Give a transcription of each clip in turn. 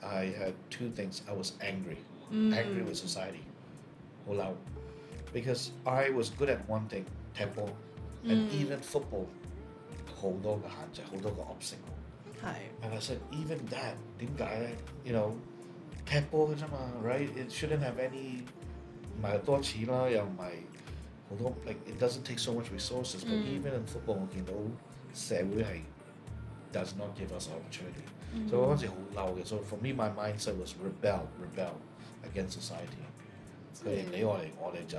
I had two things. I was angry with society. 好嬲 because I was good at one thing, 踢波 and even football 好多嘅限制，好多個 obstacle. And I said, even that 點解咧 ？You know 踢波嘅啫嘛 ，right? It shouldn't have any 唔係多錢啦，又唔係好多 like it doesn't take so much resources. But even in football 我見到社會係 does not give us opportunity. So 我嗰陣時好嬲嘅。So for me, my mindset was rebel against society. 佢哋理我哋，我哋就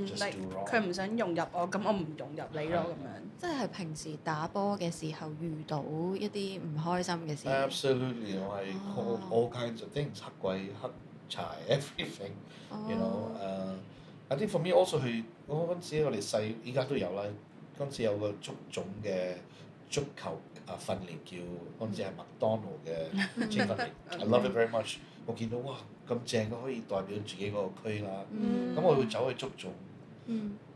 just do wrong. 佢唔想融入我，咁我唔融入你咯，咁樣。即係平時打波嘅時候遇到一啲唔開心嘅事。Absolutely,我係 all kinds of things， 黑鬼、黑柴 everything. You know, I think for me also 係我嗰陣時我哋細，依家都有啦。嗰陣時有個足總嘅足球訓練叫嗰陣時係麥當勞嘅專訓練。I love it very much. 我見到哇咁正都可以代表自己嗰個區啦。咁我會走去足總。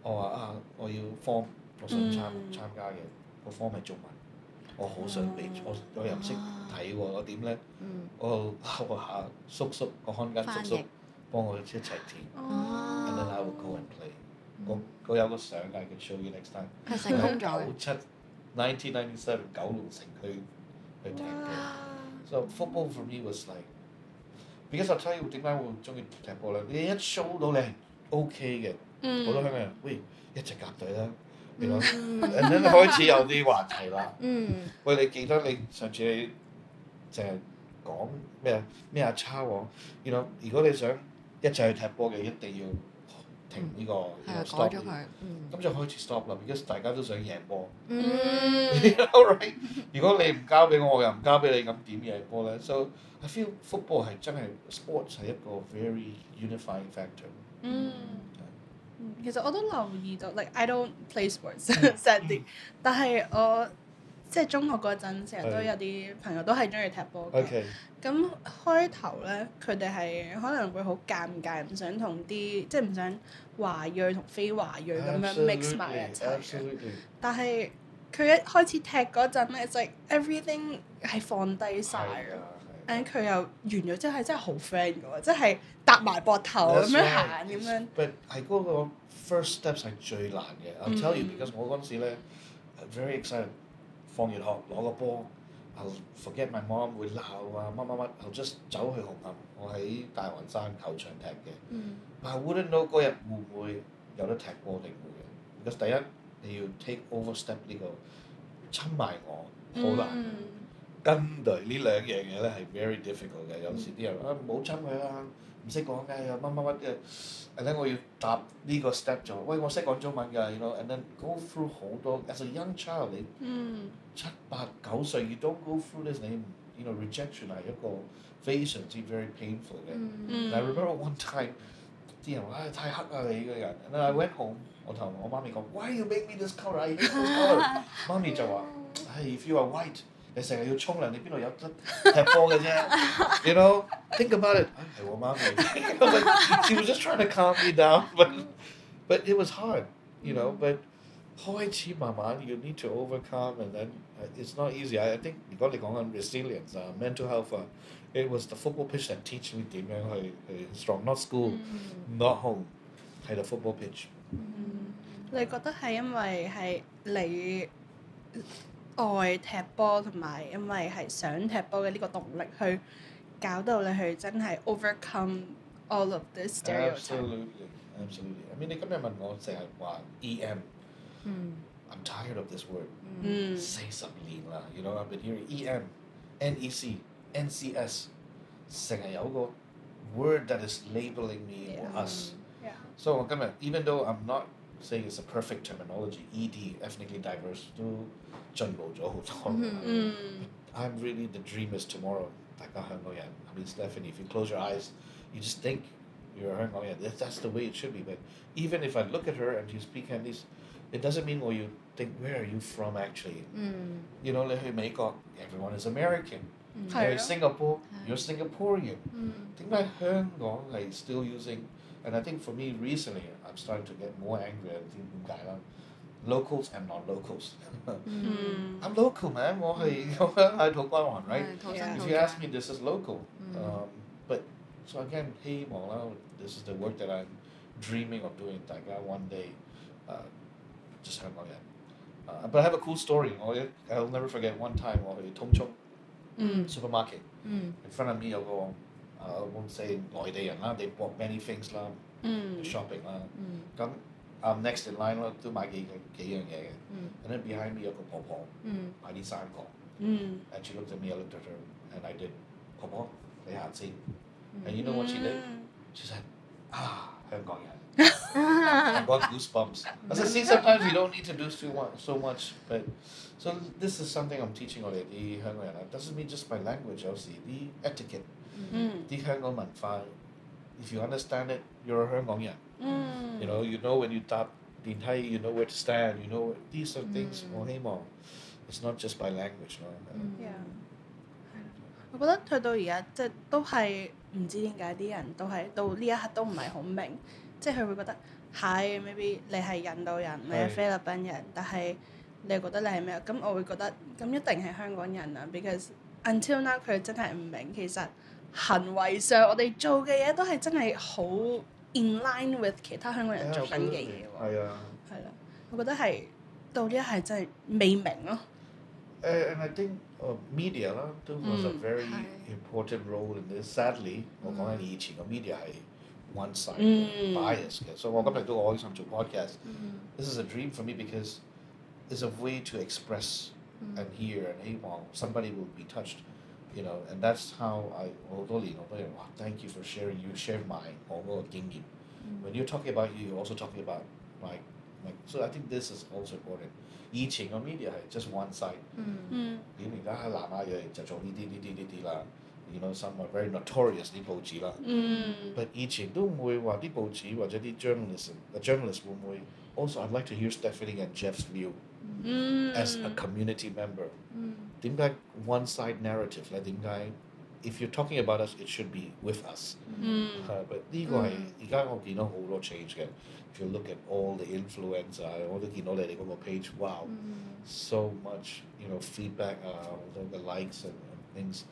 我話我要 form， 我想參加嘅個 form 係中文，我好想俾我又唔識睇喎，我點咧？我下叔個看更叔幫我一齊填 ，and then I will go and play。我有個相㗎，I can show you next time。係成功咗。1997九龍城區去踢嘅。So football for me was like because I'll tell you 點解會中意踢波咧？你一 show 到你係 OK 嘅。好多香港人，喂，一隻夾隊啦，然後and then開始有啲話題啦。喂，你記得你上次你淨係講咩阿叉喎？然後如果你想一齊去踢波嘅，一定要停呢個 stop 咗佢。咁就開始 stop 啦 ，because 大家都想贏波。Right？ 如果你唔交俾我，我又唔交俾你，咁點贏波咧 ？So I feel football 係真係 sports 係一個 very unifying factor。其實我都留意到 ，like I don't play sports sadly， 但係我即係中學嗰陣，成日都有啲朋友都係中意踢波嘅。咁開頭咧，佢哋係可能會好尷尬，唔想同啲即係唔想華裔同非華裔咁樣 mix 埋一齊嘅。但係佢一開始踢嗰陣咧，it's like everything 係放低晒㗎。佢又完咗之後係真係好 friend 嘅喎，即係搭埋膊頭咁樣行咁樣。But 係嗰個 first steps 係最難嘅。I'll tell you because 我嗰陣時咧 very excited， 放完學攞個波 ，I'll forget my mom 會鬧啊乜，I'll just 走去紅磡，我喺大環山球場踢嘅。But I wouldn't know 嗰日會唔會有得踢波定會嘅。Because 第一你要 take overstep 呢個親埋我好難。跟隊呢兩樣嘢咧係 very difficult 嘅，有時啲人唔好親佢啦，唔識講嘅又乜嘅，and then 我要搭呢個 step 就，喂我識講中文㗎，you know，and then go through 好多 as a young child 你7、8、9歲 you don't go through this 你 you know rejection 係一個非常之 very painful 嘅。And I remember one time 啲人話太黑啊你個人 ，and then I went home 我同我媽咪講 why you make me this color I hate this color 媽咪就話if you are white。你成日要沖涼，你邊度有得踢波嘅啫 ？You know, think about it。係我媽咪 ，she was just trying to calm me down, but it was hard, you know. But 開始慢慢 you need to overcome, and then it's not easy. I think 如果你講緊 resilience 啊、mental health 啊 ，it was the football pitch that teach me 點樣去 strong. Not school, not home，係 the football pitch。你覺得係因為係你愛踢波同埋因為係想踢波嘅呢個動力去搞到你去真係 overcome all of this stereotype。Absolutely. I mean 你今日問我成日話 EM。I'm tired of this word。40年啦 ，you know I've been hearing EM、NEC、NCS， 成日有個 word that is labeling me or us。So 我今日 even though I'm not saying it's a perfect terminology, ED ethnically diverse 都進步咗好多。I'm really the dream is tomorrow。大家香港人 I mean Stephanie, if you close your eyes, you just think you're a 香港人。That's the way it should be. But even if I look at her and you speak Cantonese, it doesn't mean well you think where are you from actually. You know 你去美國 everyone is American。你去 Singapore, you're Singaporean。點解香港係 still using？And I think for me recently, I'm starting to get more angry at 點解啦。locals and non-locals. I'm local, man. 我喺土瓜灣 right? If you ask me, this is local. But so again, 希望啦 this is the work that I'm dreaming of doing. 大家 one day, just 香港人。But I have a cool story. I'll never forget one time 我去通涌 supermarket. In front of me 有個I won't say 內地人啦 they bought many things 啦 shopping 啦。咁I'm next in line 咯，都買幾樣嘢嘅。And then behind me 有個婆婆買啲生果。And she looked at me, I looked at her, and I did 婆婆你行先。And you know what she did? She said, 香港人。I got goosebumps. I said, see, sometimes you don't need to do so much, but so this is something I'm teaching 我哋啲香港人。It doesn't mean just by language，有時啲 etiquette，啲香港文化。If you understand it, you're a 香港人。You know when you 搭電梯 you know where to stand, you know these are things 我希望 it's not just by language 咯。我覺得去到而家即係都係唔知點解啲人都係到呢一刻都唔係好明，即係佢會覺得係 maybe 你係印度人，你係菲律賓人，但係你覺得你係咩？咁我會覺得咁一定係香港人啊 because until now 佢真係唔明其實行為上我哋做嘅嘢都係真係好in line with 其他香港人做緊嘅嘢喎。係啦，我覺得係到呢一係真係未明咯。And I think media 啦都 was a very important role in this. Sadly， 我講緊以前個 media 係 one side bias 嘅，所以我今日都好開心做 podcast。This is a dream for me because it's a way to express and hear and 希望 somebody will be touched。and that's how 好多年好多人話 thank you for sharing. You share 埋我嗰個經驗。When you're talking about you, you're also talking about my so I think this is also important. 以前個 media 係 just one side。點而家喺南亞裔就做呢啲啦。some are very notorious 啲報紙啦。But 以前都唔會話啲報紙或者啲 journalist 會唔會 also I'd like to hear Stephanie and Jeff's view as a community member。點解 one side narrative 咧？點解 if you're talking about us, it should be with us。but 呢個係而家我見到好多 change 嘅。If you look at all the influencer， 我都見到你哋嗰個 page， wow， so much feedback 好多嘅 likes and things。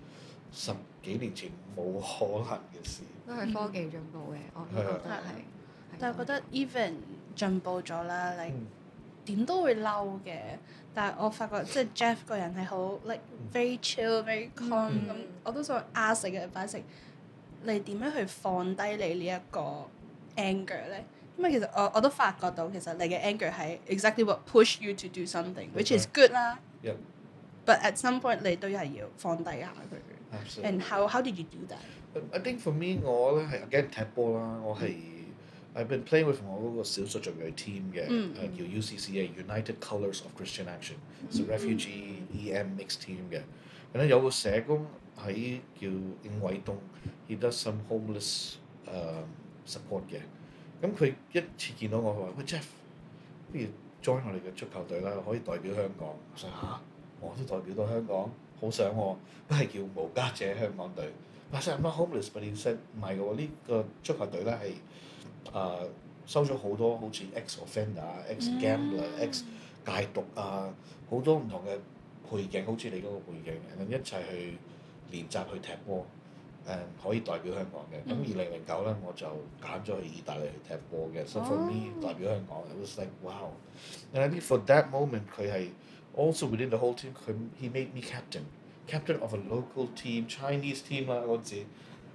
10幾年前冇可能嘅事。都係科技進步嘅，我覺得係。但係覺得 even 進步咗啦，你點都會嬲嘅。但係我發覺即係 Jeff 個人係好 like very chill、very calm 咁，我都想 ask 你嘅 advice， 你點樣去放低你呢一個 anger 咧？因為其實我都發覺到其實你嘅 anger 係 exactly what push you to do something，which is good 啦。But at some point 你都係要放低下佢。And how did you do that? I think for me 我咧係 again 踢波啦，我係I've been playing with 我嗰個少數族裔 team 嘅，叫 UCCA United Colours of Christian Action， it's a refugee EM mixed team 嘅。然後有個社工喺叫應偉東 ，he does some homeless support 嘅。咁佢一次見到我，佢話：喂 Jeff， 不如 join 我哋嘅足球隊啦，可以代表香港。我話嚇，我都代表到香港，好想喎，都係叫無家者香港隊。I said I'm not homeless， but he said 唔係喎，呢個足球隊咧係收咗好多好似 ex offender、ex gambler、ex 戒毒好多唔同嘅背景，好似你嗰個背景，一齊去練習去踢波。可以代表香港嘅，咁2009咧我就揀咗去意大利去踢波嘅，所以 for me 代表香港 ，it was like wow。And I think for that moment 佢係 also within the whole team，he made me captain of a local team Chinese team 啦嗰陣時。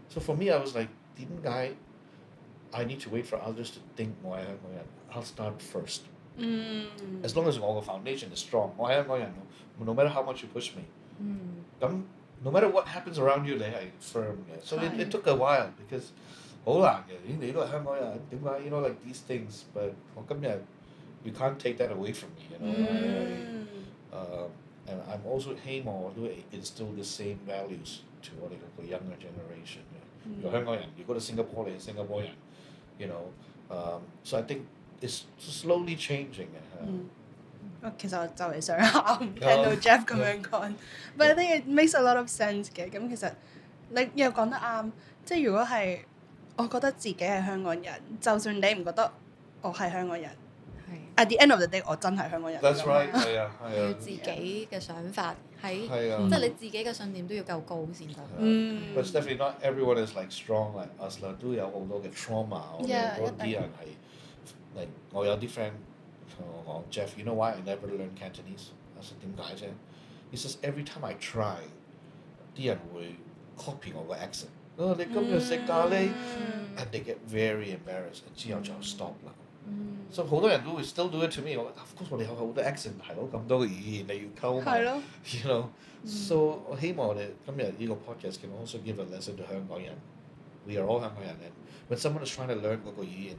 So for me I was like 點解 I need to wait for others to think 我係香港人 ？I'll start first。As long as 我個 foundation is strong， 我係香港人 ，no matter how much you push me。咁No matter what happens around you， 你係 firm 嘅。So it took a while because 好難嘅。你都係香港人，點解 like these things？ But 我今日 you can't take that away from me，and I'm also 希望我都 instill the same values to 我哋嗰個 younger generation 嘅。如果香港人，如果你新加坡，你係新加坡人，so I think it's slowly changing 嘅。其實我就嚟想喊，聽到 Jeff 咁樣講，but I think it makes a lot of sense 嘅。咁其實你又講得啱，即係如果係我覺得自己係香港人，就算你唔覺得我係香港人 at the end of the day 我真係香港人。That's right，係啊。要自己嘅想法喺，即係你自己嘅信念都要夠高先得。But definitely not everyone is like strong like us 啦，都有好多嘅 trauma， 我哋嗰啲人係，like 我有啲 friend 同我講 Jeff，you know why I never learn Cantonese？ 我話點解啫 ？He says every time I try， 啲人會 copy 我個 accent。你今日食咖喱 ，and they get very embarrassed， 之後就 stop 啦。所以好多人都會 still do it to me。我 of course 我哋有好多 accent 係咯，咁多嘅語言你要溝埋 ，you know。So 我希望我哋今日呢個 podcast can also give a lesson to 香港人。We are all 香港人，and when someone is trying to learn 嗰個語言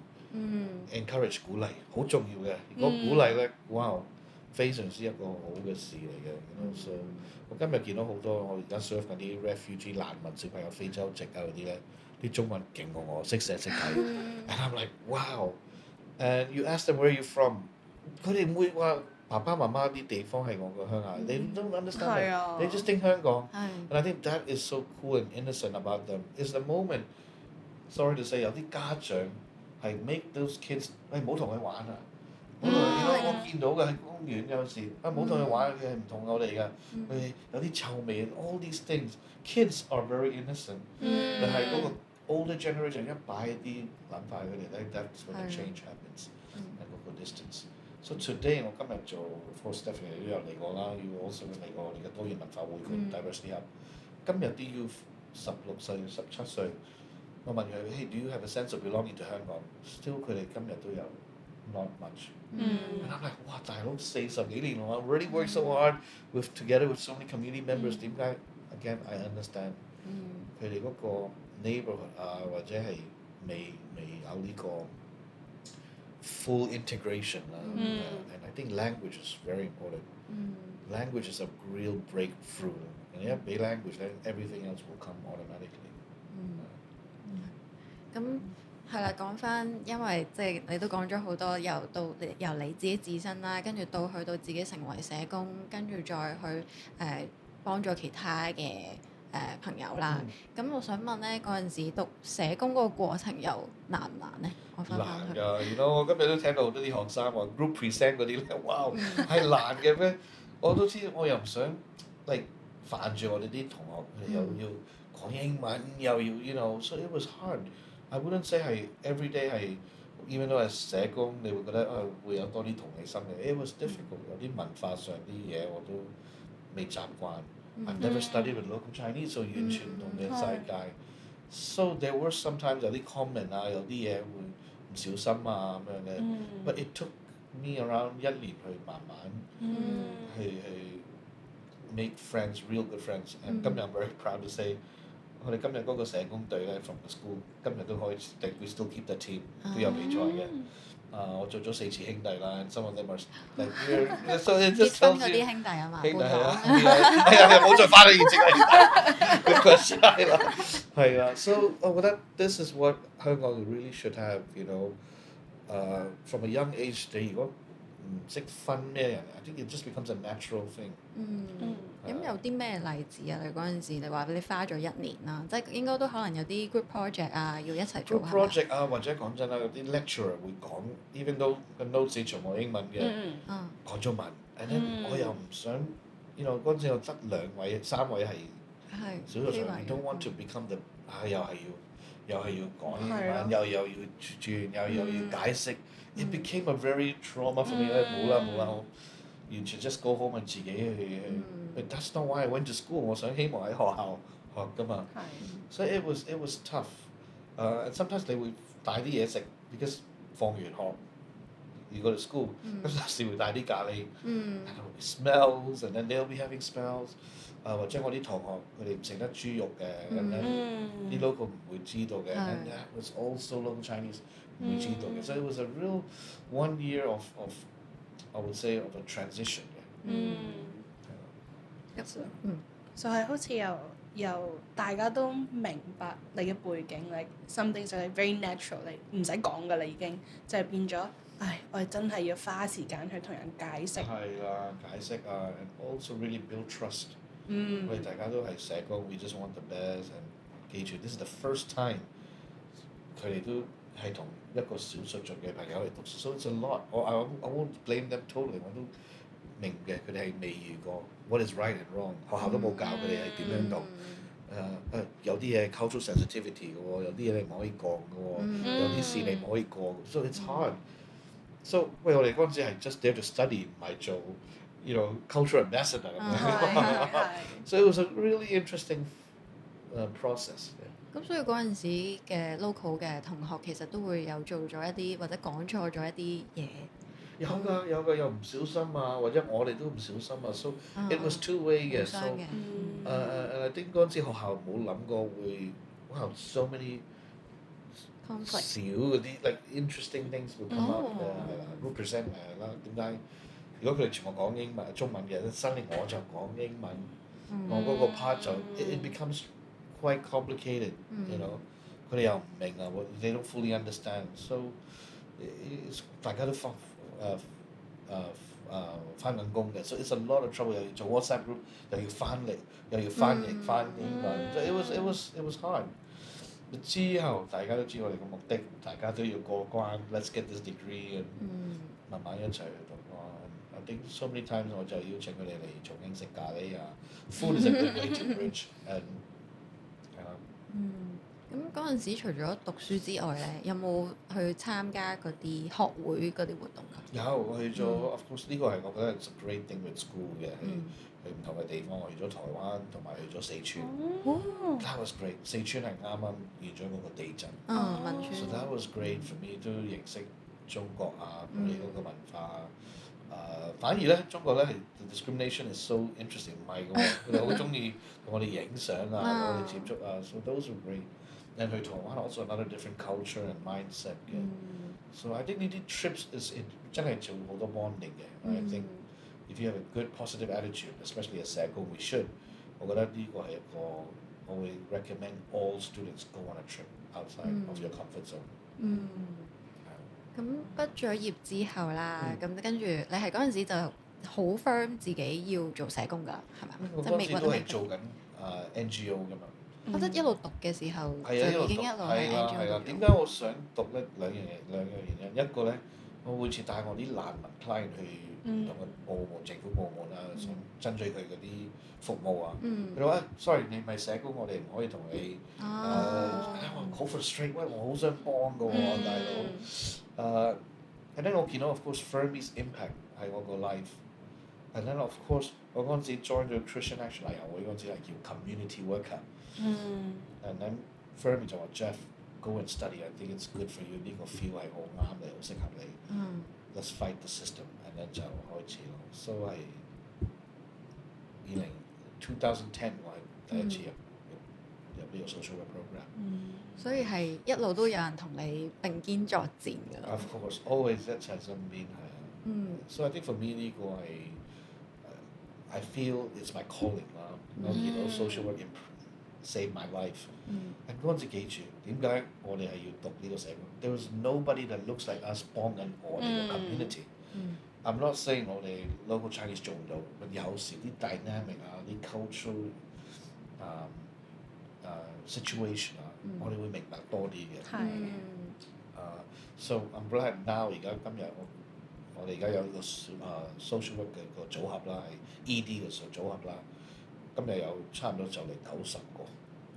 ，encourage 鼓勵，好重要嘅。如果鼓勵咧，哇，非常之一個好嘅事嚟嘅。You know， so 我今日見到好多我而家 serve 緊啲 refugee 難民小朋友非洲籍啊嗰啲咧，啲中文勁過我，識寫識睇。And I'm like wow。And you ask them where you from， 佢哋唔會話爸爸媽媽啲地方係我個鄉下，they don't understand that，they just think 香港。And I think that is so cool and innocent about them. Is the moment sorry to say 有啲家長係 make those kids 唔好同佢玩啊，我見到嘅喺公園有時唔好同佢玩，佢係唔同我哋嘅，佢有啲臭味 ，all these things kids are very innocent， 但係嗰個older generation 一擺啲諗法佢哋咧 ，that's when the change happens， 喺嗰個 distance。So today 我今日做 for Stephanie 你都有嚟過啦，you also 嚟過我哋嘅多元文化會館 diversity hub。今日啲 youth 16歲、17歲，我問佢，hey do you have a sense of belonging to 香港 ？Still 佢哋今日都有 not much。And I'm like 哇大佬40幾年我 already worked so hard with together with so many community members，點解 again I understand 佢哋嗰個 neighborhood 啊或者係未有呢個 full integration 啦。And I think language is very important. Language is a real breakthrough. 你一俾 language 咧 everything else will come automatically。咁係啦，講翻，因為即係你都講咗好多，由你自己自身啦，跟住去到自己成為社工，跟住再去幫助其他嘅朋友啦。咁我想問咧，嗰陣時讀社工嗰個過程又難唔難咧？我翻返去。難㗎，我今日都聽到好多啲學生話 group present 嗰啲咧，哇係難嘅咩？我都知，我又唔想like煩住我哋啲同學，佢哋又要講英文，又要 you know，so it was hard。I wouldn't say 係 every day 係 even though 係社工，你會覺得會有多啲同理心嘅。It was difficult， 有啲文化上啲嘢我都未習慣。I've never studied with local Chinese， 所以完全唔同嘅世界。So there were sometimes 有啲 comment 啊，有啲嘢會唔小心啊咁樣嘅。But it took me around 1年去慢慢去 make friends, real good friends。And 今日 I'm very proud to say， 我哋今日嗰個社工隊咧 from the school， 今日都可以 we still keep the team， 都有比賽嘅。我做咗4次兄弟啦 ，some of them are like so it just tells you 結婚嗰啲兄弟啊嘛，兄弟啊，係冇再翻去現職啦 ，good question 係啦，so 我覺得 this is what 香港 really should have， you know，from a young age， 你如果唔識分咩人 ，I think it just becomes a natural thing。咁有啲咩例子啊？你嗰陣時你話你花咗1年啦，即係應該都可能有啲 group project 啊，要一齊做。group project 啊，或者講真啦，有啲 lecturer 會講 ，even though 個 notes 全部英文嘅，講中文 ，and then 我又唔想 ，you know 嗰陣時我得3位係少數族裔 ，we don't want to become the 又係要講英文，又要轉，又要解釋。It became a very trauma for me。冇啦，我完全 just go home 自己去。But that's not why I went to school。我想希望喺學校學㗎嘛。So it was tough。and sometimes 你會帶啲嘢食 ，because 放完學you go to school， 咁有時會帶啲咖喱。And there will be smells and then they'll be having smells。或者我啲同學佢哋唔食得豬肉嘅，咁樣啲 local 唔會知道嘅。And that was also local Chinese。唔會知道嘅，so it was a real 1 year of I would say of a transition 嘅。就係好似由大家都明白你嘅背景，你 something 就係 very natural， 你唔使講㗎啦已經，就係變咗，我哋真係要花時間去同人解釋。係啦，解釋啊 ，and also really build trust。我哋大家都係社工 ，we just want the best，and 記住 this is the first time 佢哋都係同一個少數族嘅朋友嚟讀書 ，so it's a lot。I won't blame them totally， 我都明嘅，佢哋係未遇過 what is right and wrong， 學校都冇教佢哋係點樣讀。有啲嘢 cultural sensitivity 嘅喎，有啲嘢你唔可以講嘅喎，有啲事你唔可以過 ，so it's hard。So 喂，我哋嗰陣時係 just there to study， 唔係做 cultural ambassador 咁樣。So it was a really interesting process。咁所以嗰陣時嘅 local 嘅同學其實都會有做咗一啲或者講錯咗一啲嘢。有㗎，又唔小心啊，或者我哋都唔小心啊 ，so it was two way 嘅 ，so I think 嗰陣時學校冇諗過會so many 少嗰啲 like interesting things will come up 係啦 ，represent 啦，點解？如果佢哋全部講英文中文嘅，新年我就講英文，我嗰個 part 就 it becomes quite complicated， 佢哋又唔明啊 ，they don't fully understand，so 大家都翻緊工嘅 ，so it's a lot of trouble， 又要做 WhatsApp group， 又要翻譯翻英文，so it was hard。之後大家都知我哋個目的，大家都要過關 ，let's get this degree， 慢慢一齊去讀I think so many times 我就邀請佢哋嚟重慶食咖喱啊 ，food is a good way to bridge and 係啦。咁嗰陣時除咗讀書之外咧，有冇去參加嗰啲學會嗰啲活動㗎？有，我去咗 of course 呢個係我覺得 it's a great thing with school 嘅，去唔同嘅地方，我去咗台灣同埋去咗四川。That was great， 四川係啱啱遇咗嗰個地震。汶川。So that was great for me， 都認識中國啊，佢哋嗰個文化啊。反而咧，中國咧係 discrimination is so interesting， 唔係嘅喎，佢哋好中意同我哋影相啊，同我哋接觸啊 ，so those were great。然後去台灣 also another different culture and mindset 嘅。So I think 呢啲 trips is 真係做好多 bonding 嘅。I think if you have a good positive attitude，especially as 社工 we should， 我覺得呢個係一個我會 recommend all students go on a trip outside of your comfort zone。咁畢咗業之後啦，咁跟住你係嗰陣時就好 firm 自己要做社工㗎，係咪？我嗰陣時都係做緊NGO 㗎嘛。我覺得一路讀嘅時候就已經一路喺 NGO 讀。點解我想讀咧？兩樣原因，一個咧，我每次帶我啲難民 client 去唔同嘅部門、政府部門啊，想爭取佢嗰啲服務啊。佢哋話：sorry， 你唔係社工，我哋唔可以同你好 frustrate， 喂，我好想幫㗎喎，大佬。and then 我見到 of course Fermi's impact 係我個 life。and then of course 我嗰陣時 join 咗 Christian Action 禮友會嗰陣時係叫 community worker。and then Fermi 就話 Jeff go and study， I think it's good for you， 呢個 feel 係好啱你，好適合你。let's fight the system，and then 就開始咯。so 係2010我係第一次入呢個 social work program。所以係一路都有人同你並肩作戰㗎啦。Of course always 一齊身邊係。so I think for me 呢個係I feel it's my calling 啦。我見到 social work save my life。嗰陣時記住點解我哋係要讀呢個社工 ？There was nobody that looks like us 幫緊我哋個 community。I'm not saying 我哋 local Chinese 做唔到，有時啲 dynamic 啊、啲 cultural situation 啊，我哋會明白多啲嘅。So I'm glad now 而家今日我哋而家有呢個social work 嘅個組合啦，係 ED 嘅組合啦。今日有差唔多就嚟90個。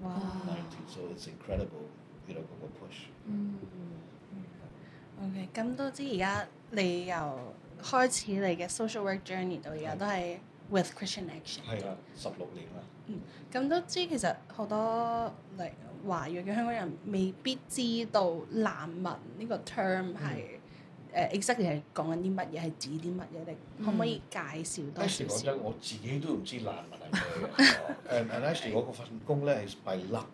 哇 ！90，so it's incredible， 嗰個 push。OK， 咁都知而家你由開始你嘅 social work journey 到而家都係 with Christian Action。係啦，16年啦。咁都知其實好多嚟華裔嘅香港人未必知道難民呢個 term 係exactly 係講緊啲乜嘢，係指啲乜嘢？你可唔可以介紹多少少？講真，我自己都唔知難民係咩嘅。and actually 我嗰份工咧係 by luck。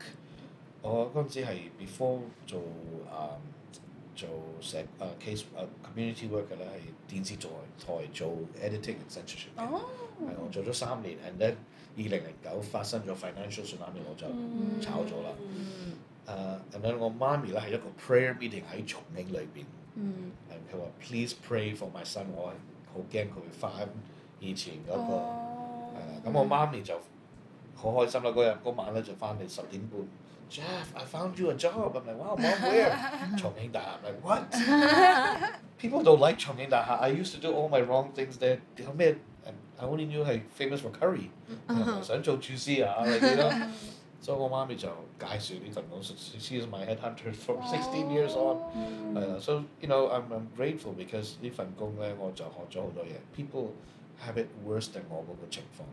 我嗰陣時係 before 做case community worker 咧，係電視台做 editing and censorship 嘅。係我做咗3年 and then 2009發生咗 financial tsunami， 我就炒咗啦。and then 我媽咪咧係一個 prayer meeting 喺重慶裏邊。佢話 please pray for my son， 我好驚佢會翻以前嗰個。咁我媽咪就好開心啦！嗰晚咧就翻嚟10點半 Jeff, I found you a job. I'm like, wow, Mom, where? 重慶大廈. I'm like, what? People don't like 重慶大廈. I used to do all my wrong things there. 有咩 I only knew 係 famous for curry. 想做廚師啊，你記得？所以我媽咪就介紹呢份工。She is my headhunter from 16 years on. 係啦 so you know I'm grateful because 呢份工咧我就學咗好多嘢。People have it worse than 我嗰個情況。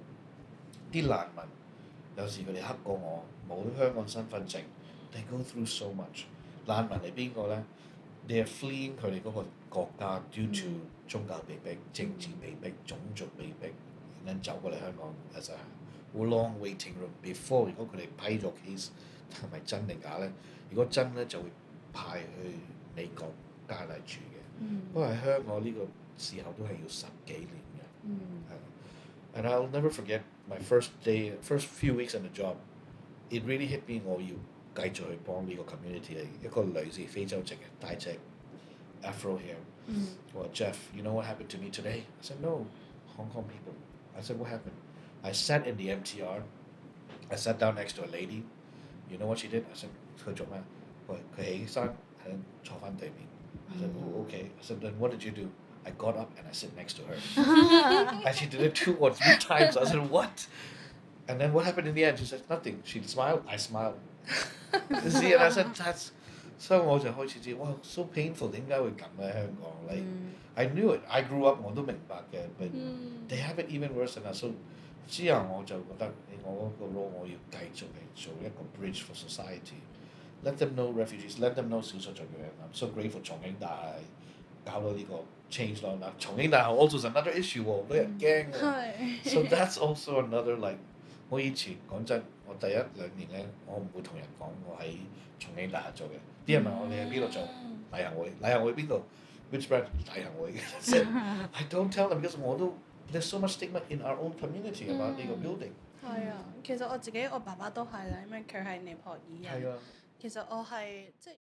啲難民有時佢哋黑過我，冇香港身份證 ，they go through so much。難民係邊個咧 ？They are fleeing 佢哋嗰個國家 due to 宗教被逼、政治被逼、種族被逼，然後走過嚟香港 as a 好 long waiting room before 如果佢哋批咗 case 係咪真定假咧？如果真咧就會派去美國加拿大住嘅。不過喺香港呢個時候都係要10幾年嘅。係。And I'll never forget my first few weeks in the job. It really hit me 我要繼續去幫呢個 community 嚟一個女士非洲籍嘅大隻 Afro hair. Well, Jeff, you know what happened to me today? I said, no, Hong Kong people. I said, what happened? I sat in the MTR. I sat down next to a lady. You know what she did? I said, 佢做咩？佢起身喺坐翻對面。I said, oh, okay. I said, then what did you do? I got up and I sit next to her. And she did it 2 or 3 times. I said, what? And then what happened in the end? She said, nothing. She smiled. I smiled. You see, and I said, that's... So 我就開始知，哇 so painful 點解會咁咧香港 ？Like I knew it, I grew up 我都明白嘅，but they have it even worse than us. So 之後我就覺得我嗰個 role 我要繼續嚟做一個 bridge for society. Let them know refugees, let them know 少數族裔人。I'm so grateful 重慶大廈搞到呢個 change 咯。嗱，重慶大廈 also is another issue 喎，俾人驚喎。So that's also another like 我以前講真，我第1-2年咧，我唔會同人講我喺重慶大廈做嘅。啲人問我你喺邊度做？禮行會，禮行會邊度 ？Which branch？ 禮行會。I don't tell them because 我都 there's so much stigma in our own community about 呢個 building。係啊，其實我爸爸都係啦，因為佢係尼泊爾人。係啊。其實我係即係